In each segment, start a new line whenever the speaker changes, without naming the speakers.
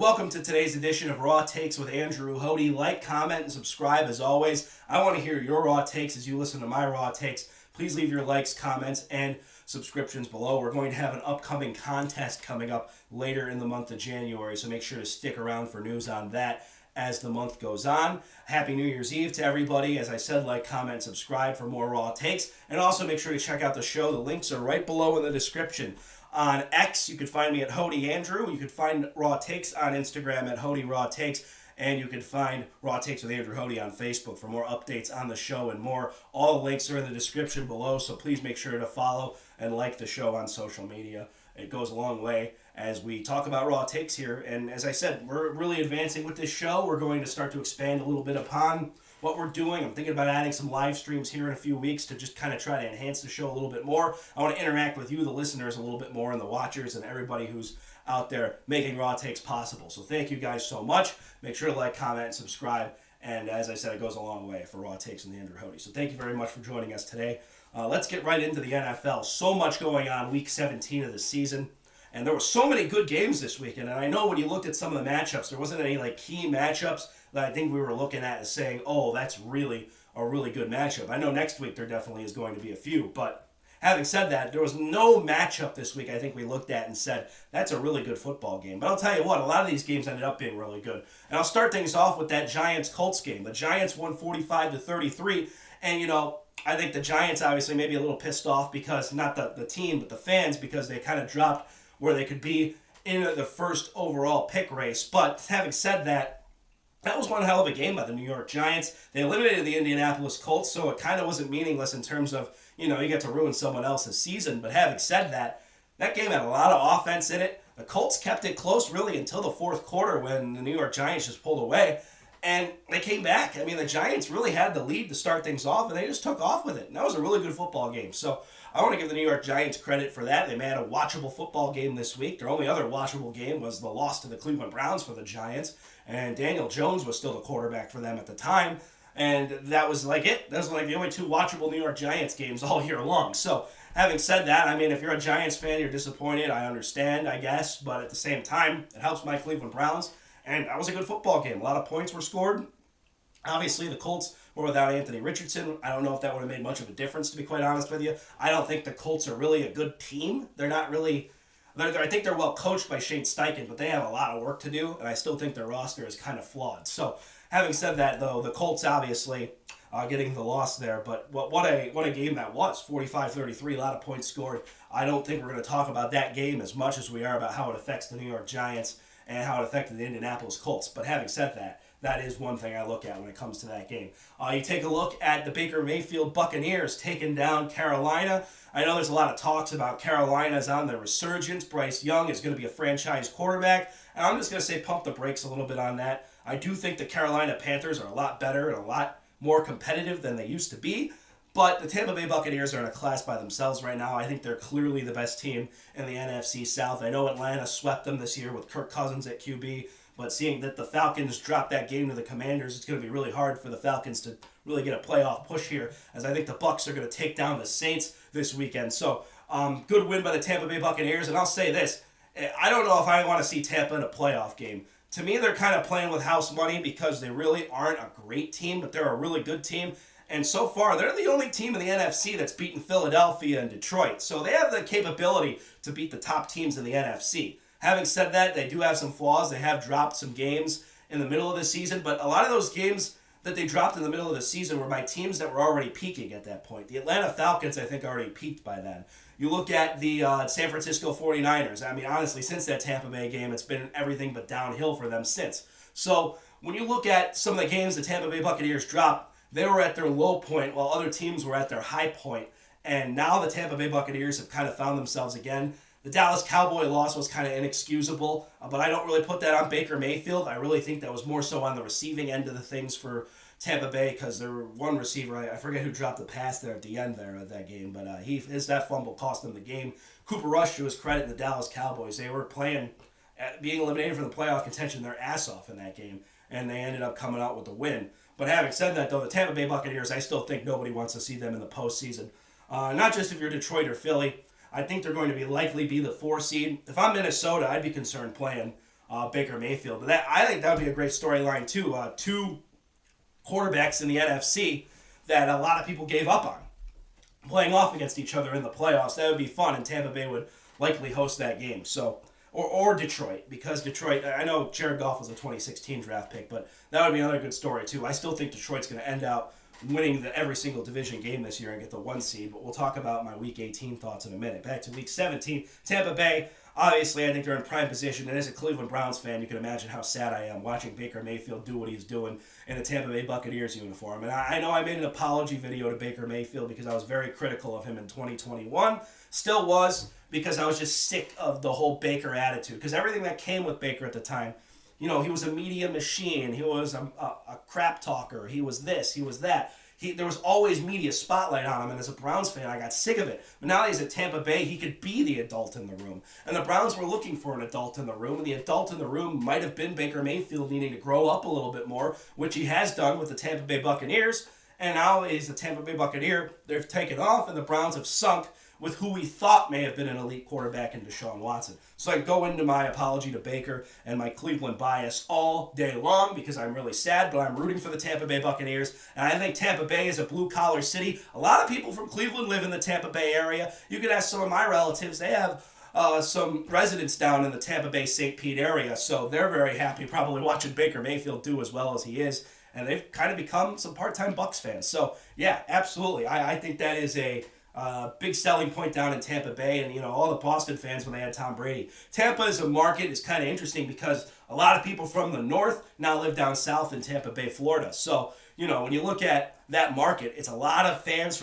Welcome to today's edition of Raw Takes with Andrew Hody. Like, comment, and subscribe as always. I want to hear your Raw Takes as you listen to my Raw Takes. Please leave your likes, comments, and subscriptions below. We're going to have an upcoming contest coming up later in the month of January, so make sure to stick around for news on that as the month goes on. Happy New Year's Eve to everybody. As I said, like, comment, subscribe for more Raw Takes. And also make sure to check out the show. The links are right below in the description. On X, you can find me at Hody Andrew. You can find Raw Takes on Instagram at Hody Raw Takes. And you can find Raw Takes with Andrew Hody on Facebook for more updates on the show and more. All the links are in the description below, so please make sure to follow and like the show on social media. It goes a long way as we talk about Raw Takes here. And as I said, we're really advancing with this show. We're going to start to expand a little bit upon what we're doing. I'm thinking about adding some live streams here in a few weeks to just kind of try to enhance the show a little bit more. I want to interact with you, the listeners, a little bit more, and the watchers, and everybody who's out there making Raw Takes possible. So thank you guys so much. Make sure to like, comment, and subscribe. And as I said, it goes a long way for Raw Takes and the Andrew Hody. So thank you very much for joining us today. Let's get right into the NFL. So much going on week 17 of the season. And there were so many good games this weekend. And I know when you looked at some of the matchups, there wasn't any key matchups that I think we were looking at as saying, oh, that's really a really good matchup. I know next week there definitely is going to be a few. But having said that, there was no matchup this week I think we looked at and said, that's a really good football game. But I'll tell you what, a lot of these games ended up being really good. And I'll start things off with that Giants-Colts game. The Giants won 45-33. And, I think the Giants obviously may be a little pissed off because, not the team, but the fans, because they kind of dropped where they could be in the first overall pick race. But having said that, that was one hell of a game by the New York Giants. They eliminated the Indianapolis Colts, so it kind of wasn't meaningless in terms of, you get to ruin someone else's season. But having said that, that game had a lot of offense in it. The Colts kept it close really until the fourth quarter when the New York Giants just pulled away. And they came back. I mean, the Giants really had the lead to start things off, and they just took off with it. And that was a really good football game. So I want to give the New York Giants credit for that. They had a watchable football game this week. Their only other watchable game was the loss to the Cleveland Browns for the Giants. And Daniel Jones was still the quarterback for them at the time. And that was it. That was the only two watchable New York Giants games all year long. So having said that, I mean, if you're a Giants fan, you're disappointed. I understand, I guess. But at the same time, it helps my Cleveland Browns. And that was a good football game. A lot of points were scored. Obviously, the Colts were without Anthony Richardson. I don't know if that would have made much of a difference, to be quite honest with you. I don't think the Colts are really a good team. They're not really... I think they're well coached by Shane Steichen, but they have a lot of work to do, and I still think their roster is kind of flawed. So, having said that, though, the Colts obviously getting the loss there, but what a game that was. 45-33, a lot of points scored. I don't think we're going to talk about that game as much as we are about how it affects the New York Giants and how it affected the Indianapolis Colts. But having said that, that is one thing I look at when it comes to that game. You take a look at the Baker Mayfield Buccaneers taking down Carolina. I know there's a lot of talks about Carolina's on their resurgence. Bryce Young is going to be a franchise quarterback. And I'm just going to say pump the brakes a little bit on that. I do think the Carolina Panthers are a lot better and a lot more competitive than they used to be. But the Tampa Bay Buccaneers are in a class by themselves right now. I think they're clearly the best team in the NFC South. I know Atlanta swept them this year with Kirk Cousins at QB. But seeing that the Falcons dropped that game to the Commanders, it's going to be really hard for the Falcons to really get a playoff push here, as I think the Bucs are going to take down the Saints this weekend. So, good win by the Tampa Bay Buccaneers. And I'll say this, I don't know if I want to see Tampa in a playoff game. To me, they're kind of playing with house money because they really aren't a great team, but they're a really good team. And so far, they're the only team in the NFC that's beaten Philadelphia and Detroit. So they have the capability to beat the top teams in the NFC. Having said that, they do have some flaws. They have dropped some games in the middle of the season, but a lot of those games that they dropped in the middle of the season were by teams that were already peaking at that point. The Atlanta Falcons, I think, already peaked by then. You look at the San Francisco 49ers. I mean, honestly, since that Tampa Bay game, it's been everything but downhill for them since. So when you look at some of the games the Tampa Bay Buccaneers dropped, they were at their low point while other teams were at their high point. And now the Tampa Bay Buccaneers have kind of found themselves again. The Dallas Cowboy loss was kind of inexcusable, but I don't really put that on Baker Mayfield. I really think that was more so on the receiving end of the things for Tampa Bay because there were one receiver, I forget who dropped the pass there at the end there of that game, but that fumble cost them the game. Cooper Rush, to his credit, the Dallas Cowboys, they were playing, being eliminated from the playoff contention their ass off in that game, and they ended up coming out with the win. But having said that, though, the Tampa Bay Buccaneers, I still think nobody wants to see them in the postseason. Not just if you're Detroit or Philly. I think they're going to likely be the 4 seed. If I'm Minnesota, I'd be concerned playing Baker Mayfield. But I think that would be a great storyline too. Two quarterbacks in the NFC that a lot of people gave up on, playing off against each other in the playoffs. That would be fun, and Tampa Bay would likely host that game. So, or Detroit, because Detroit, I know Jared Goff was a 2016 draft pick, but that would be another good story too. I still think Detroit's going to end out winning every single division game this year and get the 1 seed, but we'll talk about my Week 18 thoughts in a minute. Back to Week 17, Tampa Bay. Obviously, I think they're in prime position, and as a Cleveland Browns fan, you can imagine how sad I am watching Baker Mayfield do what he's doing in a Tampa Bay Buccaneers uniform. And I know I made an apology video to Baker Mayfield because I was very critical of him in 2021. Still was, because I was just sick of the whole Baker attitude. Because everything that came with Baker at the time, he was a media machine. He was a crap talker. He was this. He was that. There was always media spotlight on him, and as a Browns fan, I got sick of it. But now that he's at Tampa Bay, he could be the adult in the room. And the Browns were looking for an adult in the room, and the adult in the room might have been Baker Mayfield needing to grow up a little bit more, which he has done with the Tampa Bay Buccaneers. And now he's the Tampa Bay Buccaneer. They've taken off, and the Browns have sunk with who we thought may have been an elite quarterback in Deshaun Watson. So I go into my apology to Baker and my Cleveland bias all day long because I'm really sad, but I'm rooting for the Tampa Bay Buccaneers. And I think Tampa Bay is a blue-collar city. A lot of people from Cleveland live in the Tampa Bay area. You can ask some of my relatives. They have some residents down in the Tampa Bay St. Pete area, so they're very happy probably watching Baker Mayfield do as well as he is. And they've kind of become some part-time Bucs fans. So, yeah, absolutely. I think that is a big selling point down in Tampa Bay, and all the Boston fans when they had Tom Brady. Tampa as a market is kind of interesting because a lot of people from the north now live down south in Tampa Bay, Florida. So when you look at that market, it's a lot of fans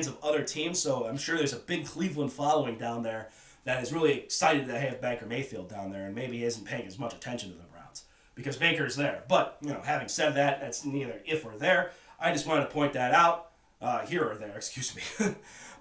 of other teams. So I'm sure there's a big Cleveland following down there that is really excited to have Baker Mayfield down there, and maybe he isn't paying as much attention to the Browns because Baker's there. But having said that, that's neither if or there. I just wanted to point that out. Here or there, excuse me.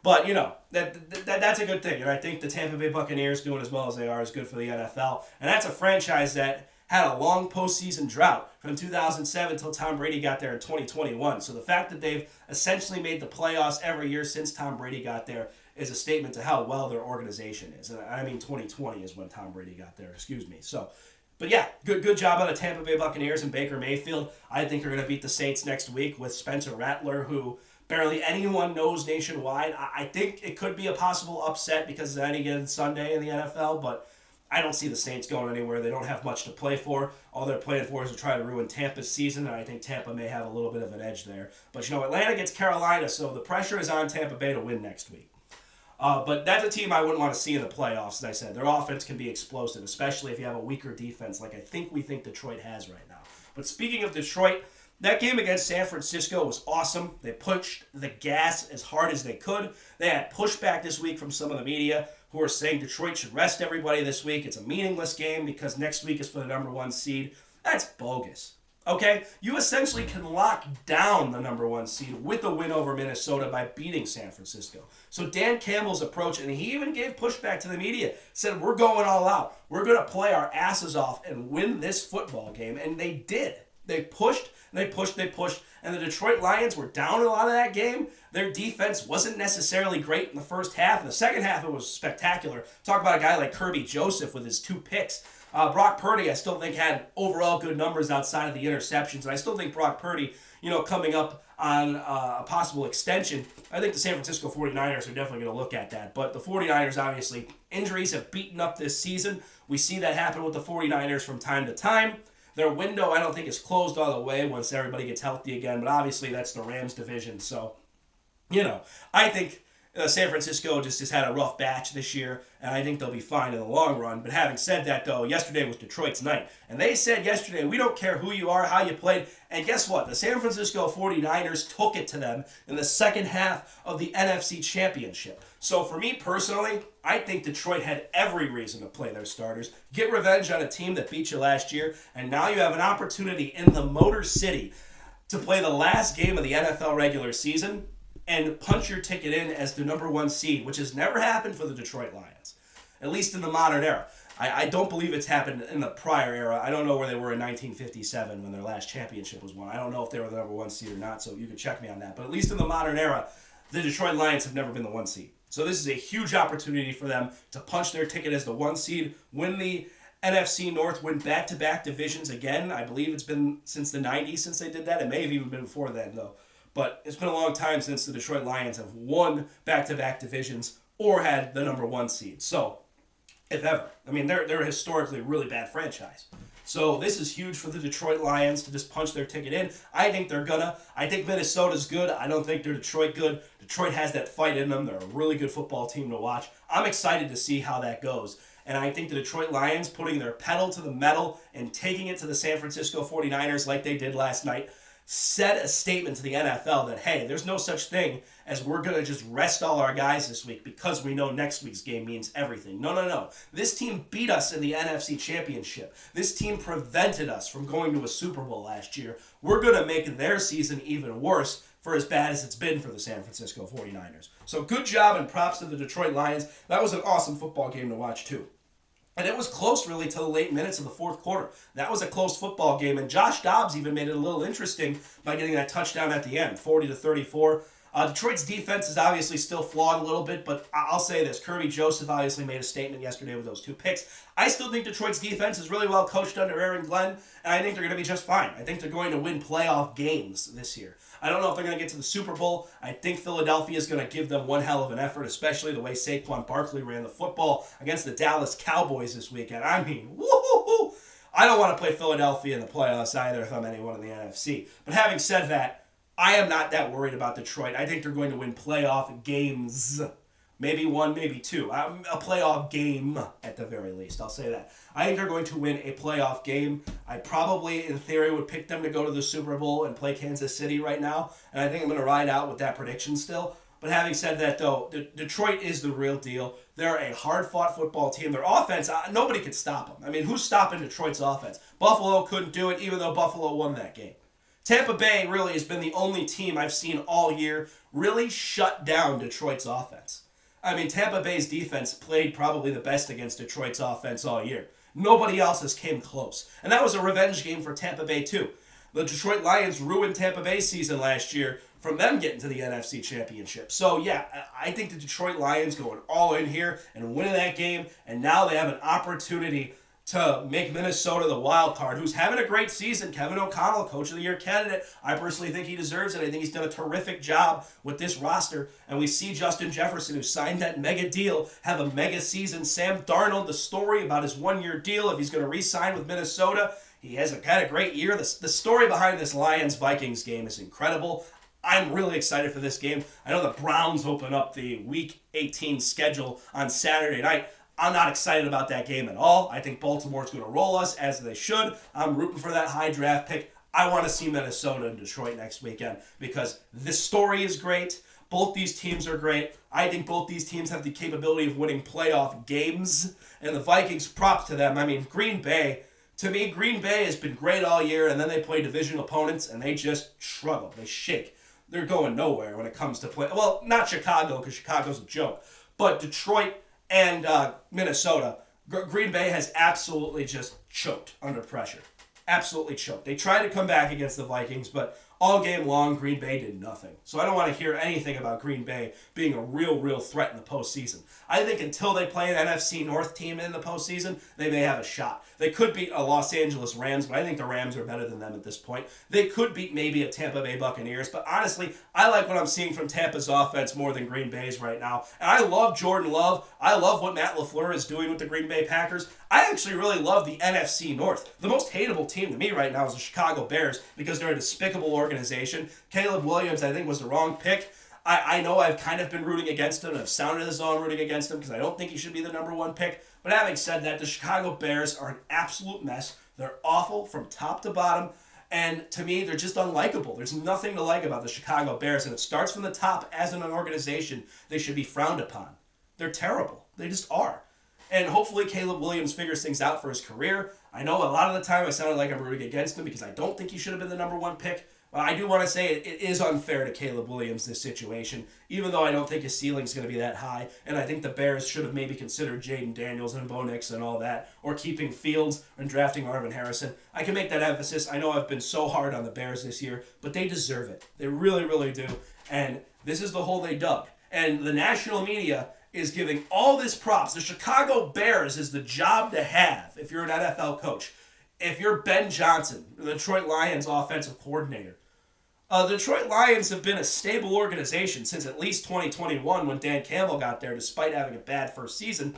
But, that's a good thing. And I think the Tampa Bay Buccaneers doing as well as they are is good for the NFL. And that's a franchise that had a long postseason drought from 2007 until Tom Brady got there in 2021. So the fact that they've essentially made the playoffs every year since Tom Brady got there is a statement to how well their organization is. And I mean 2020 is when Tom Brady got there, excuse me. So, but yeah, good job on the Tampa Bay Buccaneers and Baker Mayfield. I think they're going to beat the Saints next week with Spencer Rattler, who barely anyone knows nationwide. I think it could be a possible upset because it's any given Sunday in the NFL, but I don't see the Saints going anywhere. They don't have much to play for. All they're playing for is to try to ruin Tampa's season, and I think Tampa may have a little bit of an edge there. But Atlanta gets Carolina, so the pressure is on Tampa Bay to win next week. But that's a team I wouldn't want to see in the playoffs, as I said. Their offense can be explosive, especially if you have a weaker defense like we think Detroit has right now. But speaking of Detroit, that game against San Francisco was awesome. They pushed the gas as hard as they could. They had pushback this week from some of the media who are saying Detroit should rest everybody this week. It's a meaningless game because next week is for the number 1 seed. That's bogus. Okay? You essentially can lock down the number 1 seed with a win over Minnesota by beating San Francisco. So Dan Campbell's approach, and he even gave pushback to the media, said we're going all out. We're going to play our asses off and win this football game. And they did. They pushed, and they pushed, and the Detroit Lions were down a lot of that game. Their defense wasn't necessarily great in the first half. In the second half, it was spectacular. Talk about a guy like Kirby Joseph with his 2 picks. Brock Purdy, I still think, had overall good numbers outside of the interceptions, and I still think Brock Purdy, coming up on a possible extension, I think the San Francisco 49ers are definitely going to look at that. But the 49ers, obviously, injuries have beaten up this season. We see that happen with the 49ers from time to time. Their window, I don't think, is closed all the way once everybody gets healthy again, but obviously that's the Rams division. So, I think San Francisco just has had a rough batch this year, and I think they'll be fine in the long run. But having said that, though, yesterday was Detroit's night. And they said yesterday, we don't care who you are, how you played. And guess what? The San Francisco 49ers took it to them in the second half of the NFC Championship. So for me personally, I think Detroit had every reason to play their starters, get revenge on a team that beat you last year, and now you have an opportunity in the Motor City to play the last game of the NFL regular season and punch your ticket in as the number 1 seed, which has never happened for the Detroit Lions, at least in the modern era. I don't believe it's happened in the prior era. I don't know where they were in 1957 when their last championship was won. I don't know if they were the number 1 seed or not, so you can check me on that. But at least in the modern era, the Detroit Lions have never been the 1 seed. So this is a huge opportunity for them to punch their ticket as the 1 seed, win the NFC North win back-to-back divisions again. I believe it's been since the 90s since they did that. It may have even been before then, though. But it's been a long time since the Detroit Lions have won back-to-back divisions or had the number one seed. So, if ever. I mean, they're a historically really bad franchise. So this is huge for the Detroit Lions to just punch their ticket in. I think they're gonna. I think Minnesota's good. I don't think they're Detroit good. Detroit has that fight in them. They're a really good football team to watch. I'm excited to see how that goes. And I think the Detroit Lions putting their pedal to the metal and taking it to the San Francisco 49ers like they did last night set a statement to the NFL that, hey, there's no such thing as we're going to just rest all our guys this week because we know next week's game means everything. No. This team beat us in the NFC Championship. This team prevented us from going to a Super Bowl last year. We're going to make their season even worse for as bad as it's been for the San Francisco 49ers. So good job and props to the Detroit Lions. That was an awesome football game to watch too. And it was close, really, till the late minutes of the fourth quarter. That was a close football game, and Josh Dobbs even made it a little interesting by getting that touchdown at the end, 40-34. Detroit's defense is obviously still flawed a little bit, but I'll say this. Kirby Joseph obviously made a statement yesterday with those 2 picks. I still think Detroit's defense is really well coached under Aaron Glenn, and I think they're going to be just fine. I think they're going to win playoff games this year. I don't know if they're going to get to the Super Bowl. I think Philadelphia is going to give them one hell of an effort, especially the way Saquon Barkley ran the football against the Dallas Cowboys this weekend. I mean, woo-hoo-hoo! I don't want to play Philadelphia in the playoffs either if I'm anyone in the NFC. But having said that, I am not that worried about Detroit. I think they're going to win playoff games. Maybe 1, maybe 2. A playoff game, at the very least. I'll say that. I think they're going to win a playoff game. I probably, in theory, would pick them to go to the Super Bowl and play Kansas City right now. And I think I'm going to ride out with that prediction still. But having said that, though, Detroit is the real deal. They're a hard-fought football team. Their offense, nobody could stop them. I mean, who's stopping Detroit's offense? Buffalo couldn't do it, even though Buffalo won that game. Tampa Bay really has been the only team I've seen all year really shut down Detroit's offense. I mean, Tampa Bay's defense played probably the best against Detroit's offense all year. Nobody else has came close. And that was a revenge game for Tampa Bay, too. The Detroit Lions ruined Tampa Bay's season last year from them getting to the NFC Championship. So, yeah, I think the Detroit Lions going all in here and winning that game, and now they have an opportunity to make Minnesota the wild card, who's having a great season. Kevin O'Connell, Coach of the Year candidate. I personally think he deserves it. I think he's done a terrific job with this roster. And we see Justin Jefferson, who signed that mega deal, have a mega season. Sam Darnold, the story about his one-year deal, if he's going to re-sign with Minnesota. He has had a great year. The story behind this Lions-Vikings game is incredible. I'm really excited for this game. I know the Browns open up the Week 18 schedule on Saturday night. I'm not excited about that game at all. I think Baltimore's going to roll us, as they should. I'm rooting for that high draft pick. I want to see Minnesota and Detroit next weekend because this story is great. Both these teams are great. I think both these teams have the capability of winning playoff games. And the Vikings, props to them. I mean, Green Bay, to me, Green Bay has been great all year, and then they play division opponents, and they just struggle. They shake. They're going nowhere when it comes to play. Well, not Chicago, because Chicago's a joke. But Detroit and Minnesota, Green Bay has absolutely just choked under pressure. Absolutely choked. They tried to come back against the Vikings, but all game long, Green Bay did nothing. So I don't want to hear anything about Green Bay being a real threat in the postseason. I think until they play an NFC North team in the postseason, they may have a shot. They could beat a Los Angeles Rams, but I think the Rams are better than them at this point. They could beat maybe a Tampa Bay Buccaneers, but honestly, I like what I'm seeing from Tampa's offense more than Green Bay's right now. And I love Jordan Love. I love what Matt LaFleur is doing with the Green Bay Packers. I actually really love the NFC North. The most hateable team to me right now is the Chicago Bears because they're a despicable organization. Caleb Williams, I think, was the wrong pick. I know I've kind of been rooting against him. I've sounded as though I'm rooting against him because I don't think he should be the number one pick. But having said that, the Chicago Bears are an absolute mess. They're awful from top to bottom. And to me, they're just unlikable. There's nothing to like about the Chicago Bears. And it starts from the top. As an organization, they should be frowned upon. They're terrible. They just are. And hopefully Caleb Williams figures things out for his career. I know a lot of the time I sounded like I'm rooting against him because I don't think he should have been the number one pick. I do want to say it is unfair to Caleb Williams, this situation, even though I don't think his ceiling is going to be that high. And I think the Bears should have maybe considered Jaden Daniels and Bo Nix and all that, or keeping Fields and drafting Marvin Harrison. I can make that emphasis. I know I've been so hard on the Bears this year, but they deserve it. They really do. And this is the hole they dug. And the national media is giving all this props. The Chicago Bears is the job to have if you're an NFL coach. If you're Ben Johnson, the Detroit Lions offensive coordinator. The Detroit Lions have been a stable organization since at least 2021 when Dan Campbell got there, despite having a bad first season.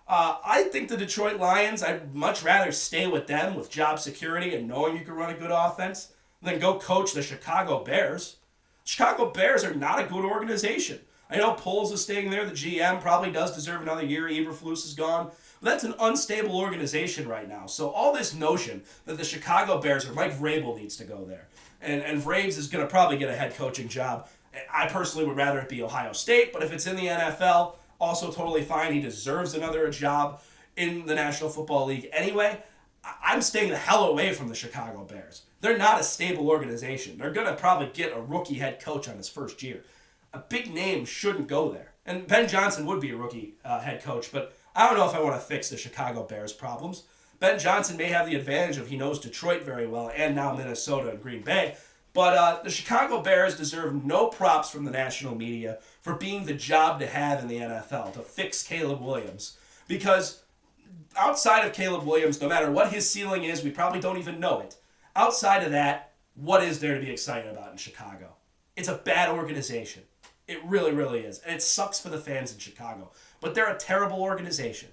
I think the Detroit Lions, I'd much rather stay with them with job security and knowing you can run a good offense than go coach the Chicago Bears. Chicago Bears are not a good organization. I know Poles is staying there. The GM probably does deserve another year. Eberflus is gone. But that's an unstable organization right now. So all this notion that the Chicago Bears or Mike Vrabel needs to go there. And Vrabes is going to probably get a head coaching job. I personally would rather it be Ohio State. But if it's in the NFL, also totally fine. He deserves another job in the National Football League anyway. I'm staying the hell away from the Chicago Bears. They're not a stable organization. They're going to probably get a rookie head coach on his first year. A big name shouldn't go there. And Ben Johnson would be a rookie head coach, but I don't know if I want to fix the Chicago Bears' problems. Ben Johnson may have the advantage of he knows Detroit very well and now Minnesota and Green Bay, but the Chicago Bears deserve no props from the national media for being the job to have in the NFL, to fix Caleb Williams. Because outside of Caleb Williams, no matter what his ceiling is, we probably don't even know it. Outside of that, what is there to be excited about in Chicago? It's a bad organization. It really, really is. And it sucks for the fans in Chicago. But they're a terrible organization.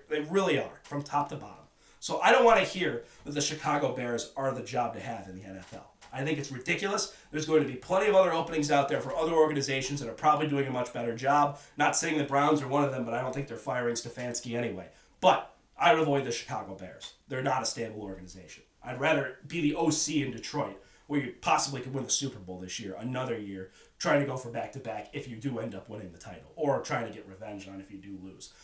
They really are, from top to bottom. So I don't want to hear that the Chicago Bears are the job to have in the NFL. I think it's ridiculous. There's going to be plenty of other openings out there for other organizations that are probably doing a much better job. Not saying the Browns are one of them, but I don't think they're firing Stefanski anyway. But I would avoid the Chicago Bears. They're not a stable organization. I'd rather be the OC in Detroit, where you possibly could win the Super Bowl this year, another year, trying to go for back-to-back if you do end up winning the title, or trying to get revenge on if you do lose.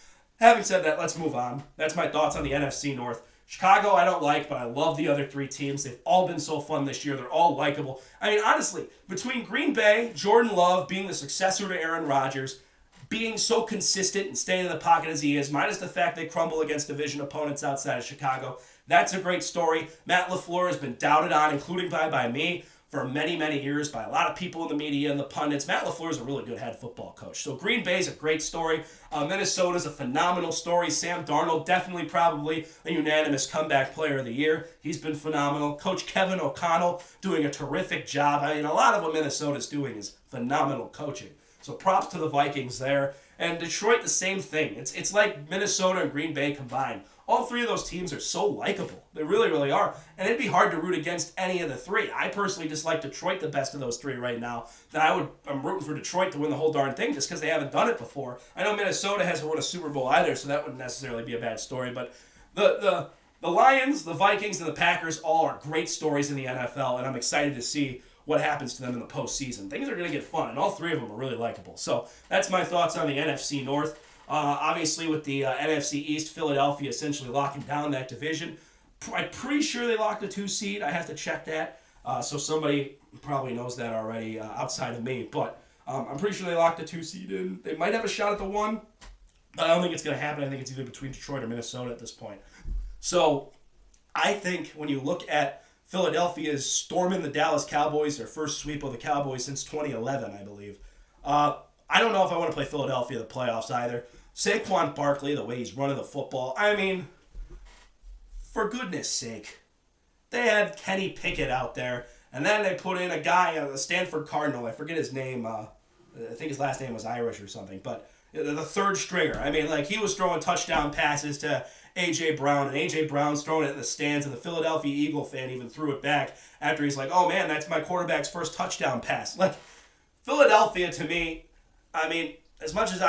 Having said that, let's move on. That's my thoughts on the NFC North. Chicago I don't like, but I love the other three teams. They've all been so fun this year. They're all likable. I mean, honestly, between Green Bay, Jordan Love being the successor to Aaron Rodgers, being so consistent and staying in the pocket as he is, minus the fact they crumble against division opponents outside of Chicago, that's a great story. Matt LaFleur has been doubted on, including by me, for many, many years by a lot of people in the media and the pundits. Matt LaFleur is a really good head football coach. So Green Bay's a great story. Minnesota's a phenomenal story. Sam Darnold, definitely probably a unanimous comeback player of the year. He's been phenomenal. Coach Kevin O'Connell doing a terrific job. I mean, a lot of what Minnesota's doing is phenomenal coaching. So props to the Vikings there. And Detroit, the same thing. It's like Minnesota and Green Bay combined. All three of those teams are so likable. They really, really are. And it'd be hard to root against any of the three. I personally just like Detroit the best of those three right now. I'm rooting for Detroit to win the whole darn thing just because they haven't done it before. I know Minnesota hasn't won a Super Bowl either, so that wouldn't necessarily be a bad story. But the Lions, the Vikings, and the Packers all are great stories in the NFL, and I'm excited to see what happens to them in the postseason. Things are going to get fun, and all three of them are really likable. So that's my thoughts on the NFC North. Obviously, with the NFC East, Philadelphia essentially locking down that division. I'm pretty sure they locked the 2 seed. I have to check that. So somebody probably knows that already outside of me. But I'm pretty sure they locked the 2 seed in. They might have a shot at the 1. But I don't think it's going to happen. I think it's either between Detroit or Minnesota at this point. So I think when you look at Philadelphia's storming the Dallas Cowboys, their first sweep of the Cowboys since 2011, I believe. I don't know if I want to play Philadelphia in the playoffs either. Saquon Barkley, the way he's running the football, I mean, for goodness sake. They had Kenny Pickett out there, and then they put in a guy, a Stanford Cardinal, I forget his name, I think his last name was Irish or something, but the third stringer. I mean, like, he was throwing touchdown passes to A.J. Brown, and A.J. Brown's throwing it in the stands, and the Philadelphia Eagle fan even threw it back after he's like, oh man, that's my quarterback's first touchdown pass. Like, Philadelphia, to me, I mean, as much as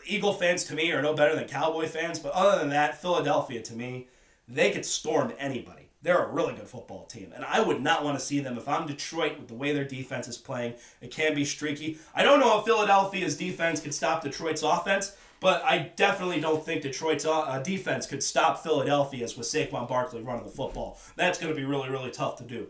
Eagle fans to me are no better than Cowboy fans, but other than that, Philadelphia to me, they could storm anybody. They're a really good football team, and I would not want to see them if I'm Detroit with the way their defense is playing. It can be streaky. I don't know if Philadelphia's defense could stop Detroit's offense, but I definitely don't think Detroit's defense could stop Philadelphia's with Saquon Barkley running the football. That's going to be really, really tough to do.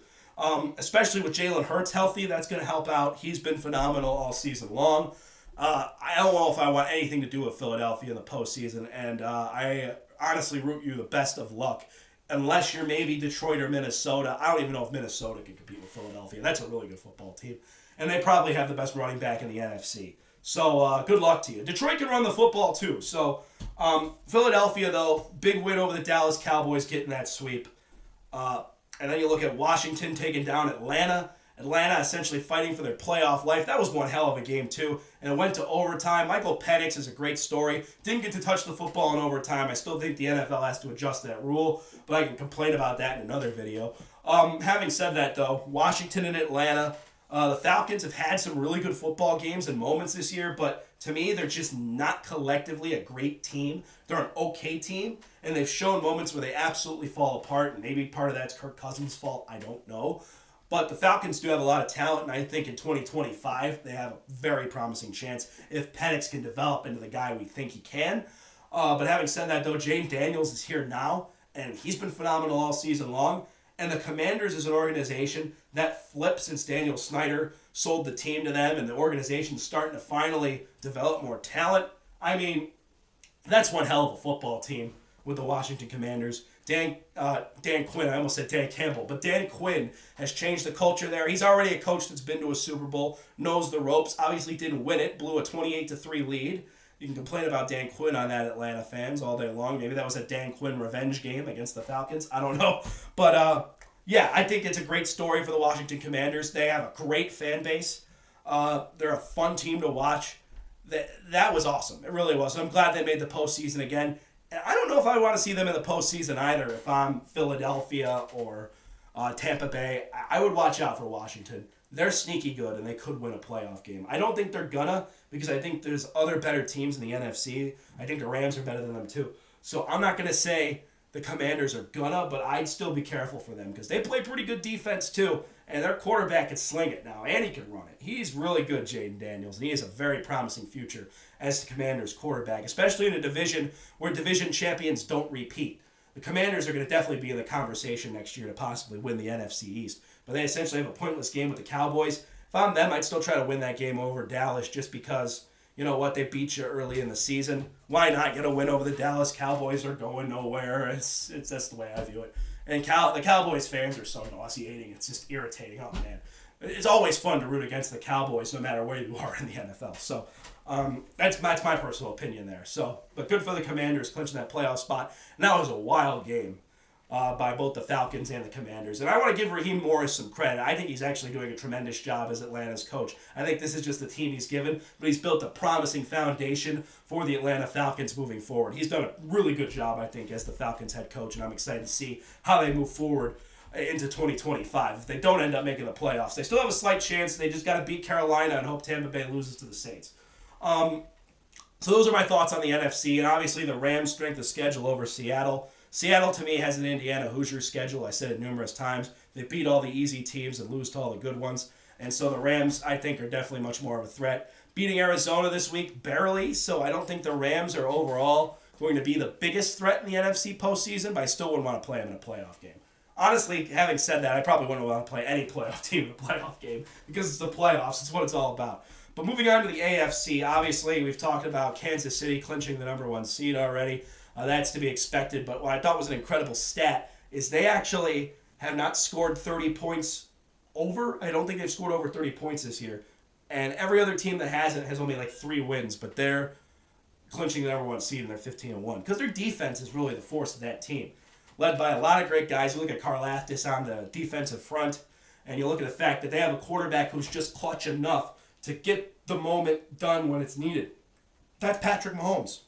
Especially with Jalen Hurts healthy, that's going to help out. He's been phenomenal all season long. I don't know if I want anything to do with Philadelphia in the postseason, and I honestly root you the best of luck. Unless you're maybe Detroit or Minnesota. I don't even know if Minnesota can compete with Philadelphia. That's a really good football team. And they probably have the best running back in the NFC. So good luck to you. Detroit can run the football too. So Philadelphia, though, big win over the Dallas Cowboys, getting that sweep. And then you look at Washington taking down Atlanta. Atlanta essentially fighting for their playoff life. That was one hell of a game, too. And it went to overtime. Michael Penix is a great story. Didn't get to touch the football in overtime. I still think the NFL has to adjust that rule, but I can complain about that in another video. Having said that, though, Washington and Atlanta, the Falcons have had some really good football games and moments this year, but to me, they're just not collectively a great team. They're an okay team, and they've shown moments where they absolutely fall apart, and maybe part of that's Kirk Cousins' fault. I don't know. But the Falcons do have a lot of talent, and I think in 2025 they have a very promising chance if Penix can develop into the guy we think he can. But having said that, though, Jayden Daniels is here now, and he's been phenomenal all season long. And the Commanders is an organization that flipped since Daniel Snyder sold the team to them, and the organization's starting to finally develop more talent. I mean, that's one hell of a football team with the Washington Commanders. Dan Quinn, I almost said Dan Campbell, but Dan Quinn has changed the culture there. He's already a coach that's been to a Super Bowl, knows the ropes, obviously didn't win it, blew a 28-3 lead. You can complain about Dan Quinn on that, Atlanta fans, all day long. Maybe that was a Dan Quinn revenge game against the Falcons. I don't know. But, yeah, I think it's a great story for the Washington Commanders. They have a great fan base. They're a fun team to watch. That was awesome. It really was. I'm glad they made the postseason again. And I don't know if I want to see them in the postseason either. If I'm Philadelphia or Tampa Bay, I would watch out for Washington. They're sneaky good, and they could win a playoff game. I don't think they're gonna, because I think there's other better teams in the NFC. I think the Rams are better than them too. So I'm not gonna say the Commanders are gonna, but I'd still be careful for them because they play pretty good defense too, and their quarterback can sling it now, and he can run it. He's really good, Jayden Daniels, and he has a very promising future as the Commanders quarterback, especially in a division where division champions don't repeat. The Commanders are going to definitely be in the conversation next year to possibly win the NFC East. But they essentially have a pointless game with the Cowboys. If I'm them, I'd still try to win that game over Dallas just because, you know what, they beat you early in the season. Why not get a win over the Dallas Cowboys? Are going nowhere. It's that's the way I view it. And the Cowboys fans are so nauseating. It's just irritating. Oh, man. It's always fun to root against the Cowboys no matter where you are in the NFL. So that's my personal opinion there. So, but good for the Commanders clinching that playoff spot. And that was a wild game by both the Falcons and the Commanders. And I want to give Raheem Morris some credit. I think he's actually doing a tremendous job as Atlanta's coach. I think this is just the team he's given, but he's built a promising foundation for the Atlanta Falcons moving forward. He's done a really good job, I think, as the Falcons head coach, and I'm excited to see how they move forward into 2025. If they don't end up making the playoffs, they still have a slight chance. They just got to beat Carolina and hope Tampa Bay loses to the Saints. So those are my thoughts on the NFC, and obviously the Rams' strength of schedule over Seattle. Seattle, to me, has an Indiana Hoosiers schedule. I said it numerous times. They beat all the easy teams and lose to all the good ones. And so the Rams, I think, are definitely much more of a threat. Beating Arizona this week, barely, so I don't think the Rams are overall going to be the biggest threat in the NFC postseason, but I still wouldn't want to play them in a playoff game. Honestly, having said that, I probably wouldn't want to play any playoff team in a playoff game because it's the playoffs. It's what it's all about. But moving on to the AFC, obviously we've talked about Kansas City clinching the number one seed already. That's to be expected. But what I thought was an incredible stat is they actually have not scored 30 points over. I don't think they've scored over 30 points this year. And every other team that hasn't has only like 3 wins. But they're clinching the number one seed and they're 15-1 because their defense is really the force of that team. Led by a lot of great guys. You look at Karlaftis on the defensive front, and you look at the fact that they have a quarterback who's just clutch enough to get the moment done when it's needed. That's Patrick Mahomes.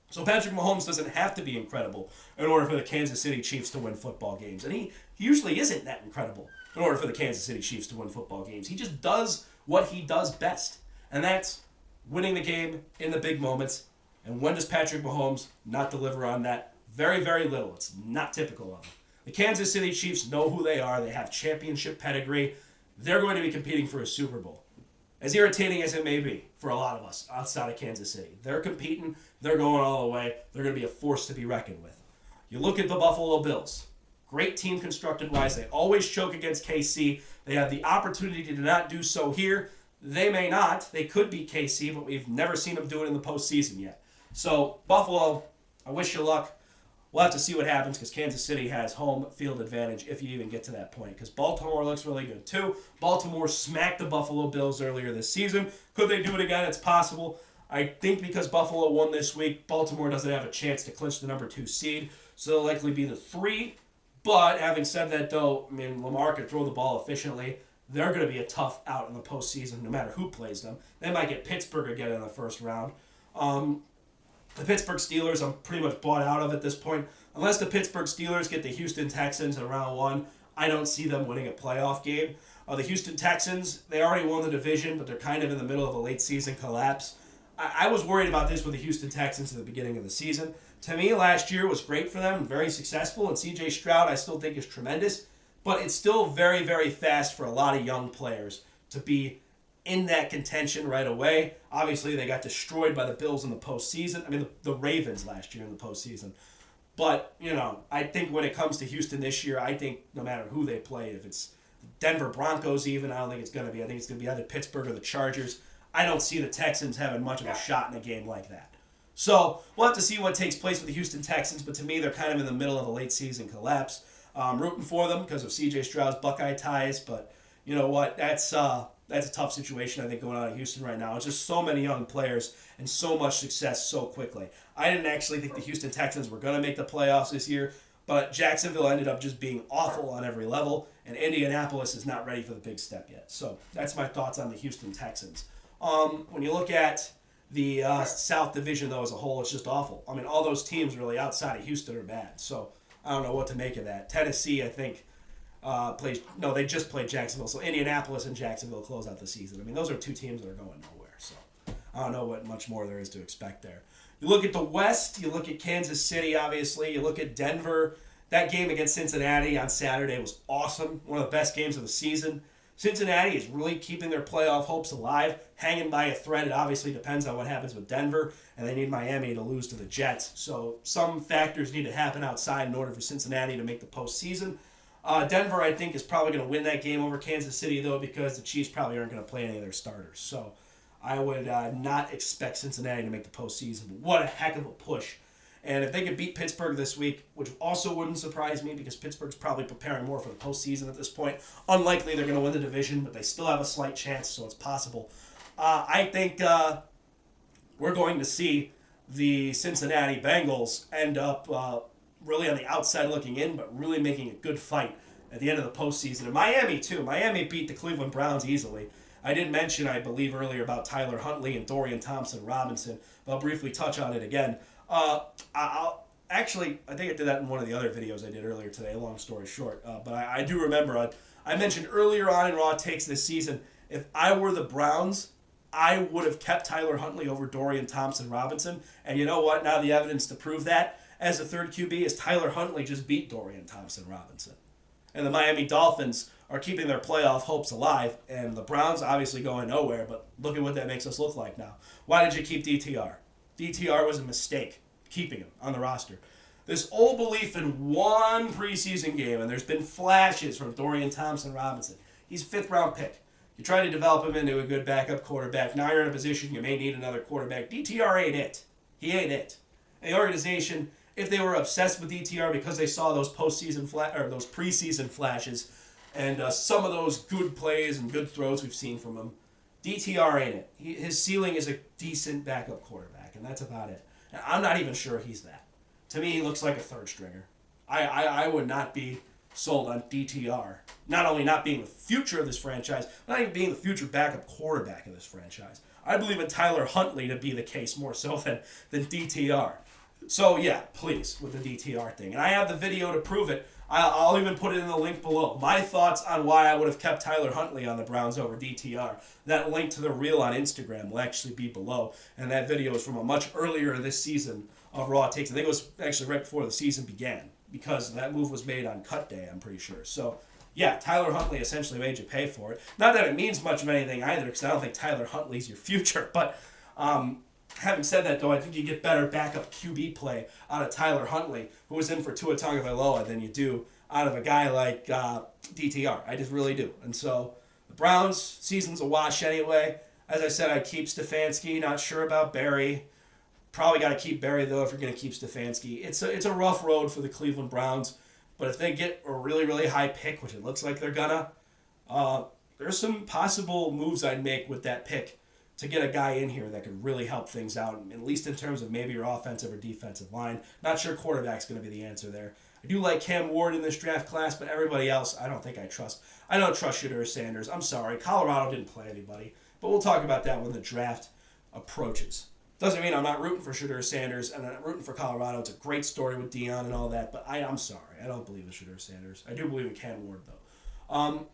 So Patrick Mahomes doesn't have to be incredible in order for the Kansas City Chiefs to win football games. And he usually isn't that incredible in order for the Kansas City Chiefs to win football games. He just does what he does best, and that's winning the game in the big moments. And when does Patrick Mahomes not deliver on that? Very, very little. It's not typical of him. The Kansas City Chiefs know who they are. They have championship pedigree. They're going to be competing for a Super Bowl. As irritating as it may be for a lot of us outside of Kansas City, they're competing. They're going all the way. They're going to be a force to be reckoned with. You look at the Buffalo Bills. Great team constructed-wise. They always choke against KC. They have the opportunity to not do so here. They may not. They could beat KC, but we've never seen them do it in the postseason yet. So, Buffalo, I wish you luck. we'll have to see what happens because Kansas City has home field advantage if you even get to that point. Because Baltimore looks really good too. Baltimore smacked the Buffalo Bills earlier this season. Could they do it again? It's possible. I think because Buffalo won this week, Baltimore doesn't have a chance to clinch the number 2 seed, so they'll likely be the 3. But having said that, though, I mean, Lamar can throw the ball efficiently. They're going to be a tough out in the postseason, no matter who plays them. They might get Pittsburgh again in the first round. The Pittsburgh Steelers, I'm pretty much bought out of at this point. Unless the Pittsburgh Steelers get the Houston Texans in round 1, I don't see them winning a playoff game. The Houston Texans, they already won the division, but they're kind of in the middle of a late season collapse. I was worried about this with the Houston Texans at the beginning of the season. To me, last year was great for them, very successful, and C.J. Stroud I still think is tremendous, but it's still very, very fast for a lot of young players to be in that contention right away. Obviously, they got destroyed by the Bills in the postseason. I mean, the Ravens last year in the postseason. But, I think when it comes to Houston this year, I think no matter who they play, if it's Denver Broncos even, I don't think it's going to be. I think it's going to be either Pittsburgh or the Chargers. I don't see the Texans having much of a shot in a game like that. So we'll have to see what takes place with the Houston Texans, but to me, they're kind of in the middle of a late season collapse. I'm rooting for them because of C.J. Stroud's Buckeye ties, but you know what? That's a tough situation, I think, going on in Houston right now. It's just so many young players and so much success so quickly. I didn't actually think the Houston Texans were going to make the playoffs this year, but Jacksonville ended up just being awful on every level, and Indianapolis is not ready for the big step yet. So that's my thoughts on the Houston Texans. When you look at the South Division, though, as a whole, it's just awful. I mean, all those teams really outside of Houston are bad. So I don't know what to make of that. Tennessee, I think, they just played Jacksonville. So Indianapolis and Jacksonville close out the season. I mean, those are 2 teams that are going nowhere. So I don't know what much more there is to expect there. You look at the West, you look at Kansas City, obviously. You look at Denver. That game against Cincinnati on Saturday was awesome. One of the best games of the season. Cincinnati is really keeping their playoff hopes alive, hanging by a thread. It obviously depends on what happens with Denver, and they need Miami to lose to the Jets. So some factors need to happen outside in order for Cincinnati to make the postseason. Denver, I think, is probably going to win that game over Kansas City, though, because the Chiefs probably aren't going to play any of their starters. So I would not expect Cincinnati to make the postseason. But what a heck of a push. And if they could beat Pittsburgh this week, which also wouldn't surprise me because Pittsburgh's probably preparing more for the postseason at this point. Unlikely they're going to win the division, but they still have a slight chance, so it's possible. I think we're going to see the Cincinnati Bengals end up really on the outside looking in, but really making a good fight at the end of the postseason. And Miami, too. Miami beat the Cleveland Browns easily. I did mention, I believe, earlier about Tyler Huntley and Dorian Thompson-Robinson, but I'll briefly touch on it again. I think I did that in one of the other videos I did earlier today, long story short. But I do remember, I mentioned earlier on in Raw Takes this season, if I were the Browns, I would have kept Tyler Huntley over Dorian Thompson-Robinson. And you know what? Now the evidence to prove that as a third QB is Tyler Huntley just beat Dorian Thompson-Robinson. And the Miami Dolphins are keeping their playoff hopes alive, and the Browns obviously going nowhere, but look at what that makes us look like now. Why did you keep DTR? DTR was a mistake, keeping him on the roster. This old belief in one preseason game, and there's been flashes from Dorian Thompson-Robinson. He's a 5th-round pick. You try to develop him into a good backup quarterback. Now you're in a position you may need another quarterback. DTR ain't it. He ain't it. And the organization, if they were obsessed with DTR because they saw those those preseason flashes and some of those good plays and good throws we've seen from him, DTR ain't it. His ceiling is a decent backup quarterback, and that's about it. And I'm not even sure he's that. To me, he looks like a third stringer. I would not be sold on DTR. Not only not being the future of this franchise, not even being the future backup quarterback of this franchise. I believe in Tyler Huntley to be the case more so than DTR. So yeah, please, with the DTR thing. And I have the video to prove it. I'll even put it in the link below. My thoughts on why I would have kept Tyler Huntley on the Browns over DTR. That link to the reel on Instagram will actually be below. And that video is from a much earlier this season of Raw Takes. I think it was actually right before the season began, because that move was made on cut day, I'm pretty sure. So yeah, Tyler Huntley essentially made you pay for it. Not that it means much of anything either, because I don't think Tyler Huntley's your future. But having said that, though, I think you get better backup QB play out of Tyler Huntley, who was in for Tua Tagovailoa, than you do out of a guy like DTR. I just really do. And so the Browns, season's a wash anyway. As I said, I keep Stefanski, not sure about Barry. Probably got to keep Barry, though, if you're going to keep Stefanski. It's a rough road for the Cleveland Browns, but if they get a really, really high pick, which it looks like they're gonna, there's some possible moves I'd make with that pick to get a guy in here that could really help things out, at least in terms of maybe your offensive or defensive line. Not sure quarterback's going to be the answer there. I do like Cam Ward in this draft class, but everybody else I don't think I trust. I don't trust Shedeur Sanders. I'm sorry. Colorado didn't play anybody, but we'll talk about that when the draft approaches. Doesn't mean I'm not rooting for Shedeur Sanders and I'm rooting for Colorado. It's a great story with Deion and all that, but I'm sorry. I don't believe in Shedeur Sanders. I do believe in Cam Ward, though.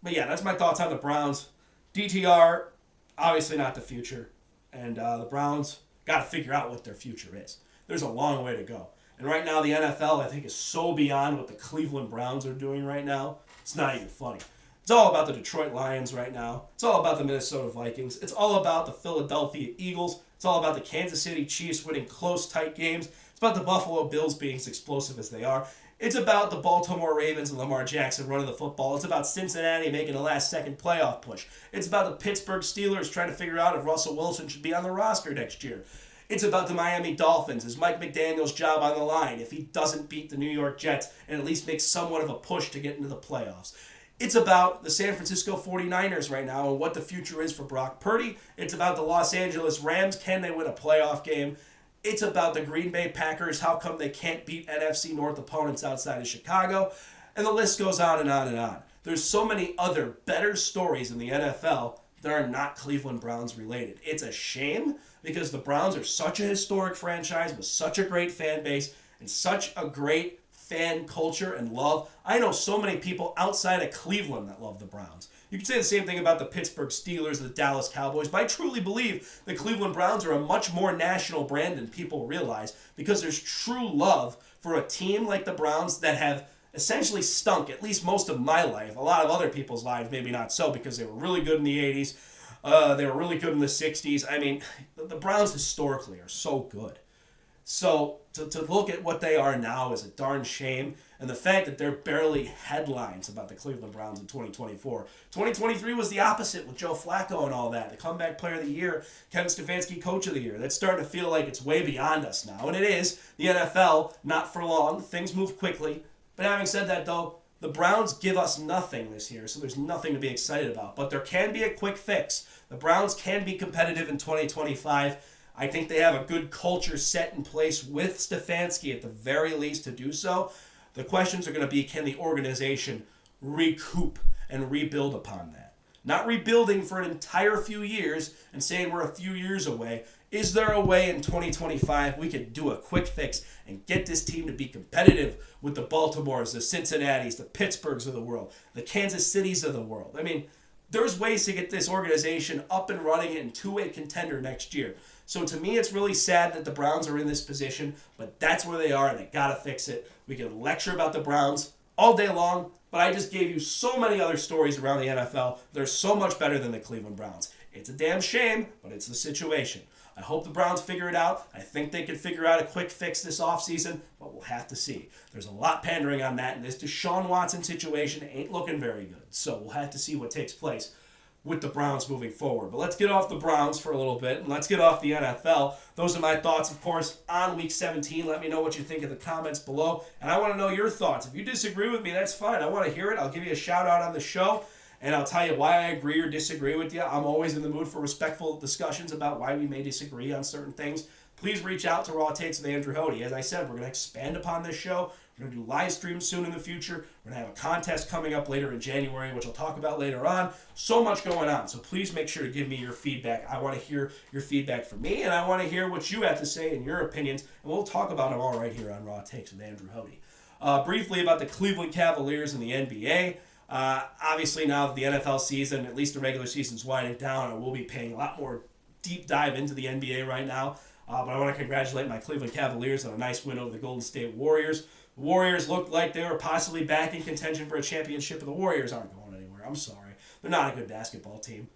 But yeah, that's my thoughts on the Browns. DTR, obviously not the future. And the Browns got to figure out what their future is. There's a long way to go. And right now, the NFL, I think, is so beyond what the Cleveland Browns are doing right now. It's not even funny. It's all about the Detroit Lions right now. It's all about the Minnesota Vikings. It's all about the Philadelphia Eagles. It's all about the Kansas City Chiefs winning close, tight games. It's about the Buffalo Bills being as explosive as they are. It's about the Baltimore Ravens and Lamar Jackson running the football. It's about Cincinnati making a last-second playoff push. It's about the Pittsburgh Steelers trying to figure out if Russell Wilson should be on the roster next year. It's about the Miami Dolphins. Is Mike McDaniel's job on the line if he doesn't beat the New York Jets and at least make somewhat of a push to get into the playoffs? It's about the San Francisco 49ers right now and what the future is for Brock Purdy. It's about the Los Angeles Rams. Can they win a playoff game? It's about the Green Bay Packers. How come they can't beat NFC North opponents outside of Chicago? And the list goes on and on and on. There's so many other better stories in the NFL that are not Cleveland Browns related. It's a shame because the Browns are such a historic franchise with such a great fan base and such a great fan culture and love. I know so many people outside of Cleveland that love the Browns. You can say the same thing about the Pittsburgh Steelers, the Dallas Cowboys, but I truly believe the Cleveland Browns are a much more national brand than people realize because there's true love for a team like the Browns that have essentially stunk at least most of my life. A lot of other people's lives, maybe not so, because they were really good in the 80s. They were really good in the 60s. I mean, the Browns historically are so good. So to look at what they are now is a darn shame. And the fact that they're barely headlines about the Cleveland Browns in 2024. 2023 was the opposite with Joe Flacco and all that. The comeback player of the year, Kevin Stefanski coach of the year. That's starting to feel like it's way beyond us now. And it is. The NFL, not for long. Things move quickly. But having said that, though, the Browns give us nothing this year, so there's nothing to be excited about. But there can be a quick fix. The Browns can be competitive in 2025. I think they have a good culture set in place with Stefanski at the very least to do so. The questions are going to be, can the organization recoup and rebuild upon that? Not rebuilding for an entire few years and saying we're a few years away. Is there a way in 2025 we could do a quick fix and get this team to be competitive with the Baltimores, the Cincinnatis, the Pittsburghs of the world, the Kansas Cities of the world? I mean, there's ways to get this organization up and running into a contender next year. So to me, it's really sad that the Browns are in this position, but that's where they are, and they got to fix it. We can lecture about the Browns all day long, but I just gave you so many other stories around the NFL. They're so much better than the Cleveland Browns. It's a damn shame, but it's the situation. I hope the Browns figure it out. I think they can figure out a quick fix this offseason, but we'll have to see. There's a lot pandering on that, and this Deshaun Watson situation ain't looking very good. So we'll have to see what takes place with the Browns moving forward. But let's get off the Browns for a little bit, and let's get off the NFL. Those are my thoughts, of course, on Week 17. Let me know what you think in the comments below, and I want to know your thoughts. If you disagree with me, that's fine. I want to hear it. I'll give you a shout-out on the show, and I'll tell you why I agree or disagree with you. I'm always in the mood for respectful discussions about why we may disagree on certain things. Please reach out to Raw Takes with Andrew Hody. As I said, we're going to expand upon this show. We're going to do live streams soon in the future. We're going to have a contest coming up later in January, which I'll talk about later on. So much going on. So please make sure to give me your feedback. I want to hear your feedback from me, and I want to hear what you have to say and your opinions. And we'll talk about them all right here on Raw Takes with Andrew Hody. Briefly about the Cleveland Cavaliers and the NBA. Obviously, now that the NFL season, at least the regular season's winding down, I will be paying a lot more deep dive into the NBA right now. But I want to congratulate my Cleveland Cavaliers on a nice win over the Golden State Warriors. The Warriors looked like they were possibly back in contention for a championship, but the Warriors aren't going anywhere. I'm sorry. They're not a good basketball team.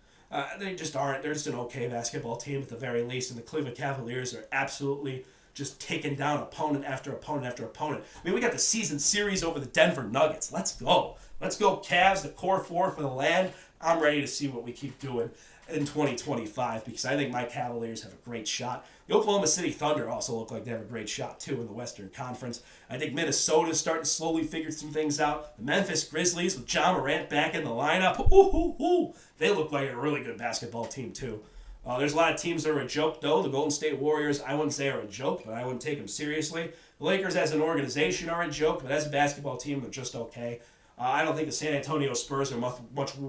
They just aren't. They're just an okay basketball team at the very least, and the Cleveland Cavaliers are absolutely just taking down opponent after opponent after opponent. I mean, we got the season series over the Denver Nuggets. Let's go. Let's go, Cavs, the core four for the land. I'm ready to see what we keep doing. in 2025 because I think my Cavaliers have a great shot. The Oklahoma City Thunder also look like they have a great shot too in the Western Conference. I think Minnesota's starting to slowly figure some things out. The Memphis Grizzlies with Ja Morant back in the lineup, they look like a really good basketball team too. There's a lot of teams that are a joke though. The Golden State Warriors, I wouldn't say are a joke, but I wouldn't take them seriously. The Lakers as an organization are a joke, but as a basketball team, they're just okay. I don't think the San Antonio Spurs are much of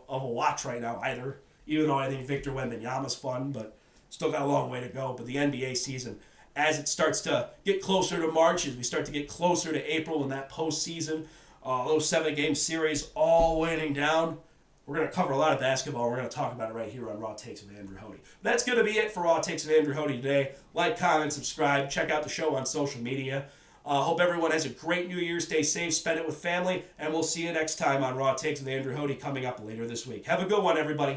a watch right now either. Even though I think Victor Wembanyama's fun, but still got a long way to go. But the NBA season, as it starts to get closer to March, as we start to get closer to April in that postseason, those 7-game series all winding down, we're going to cover a lot of basketball. We're going to talk about it right here on Raw Takes with Andrew Hody. That's going to be it for Raw Takes with Andrew Hody today. Like, comment, subscribe. Check out the show on social media. Hope everyone has a great New Year. Stay safe, spend it with family, and we'll see you next time on Raw Takes with Andrew Hody coming up later this week. Have a good one, everybody.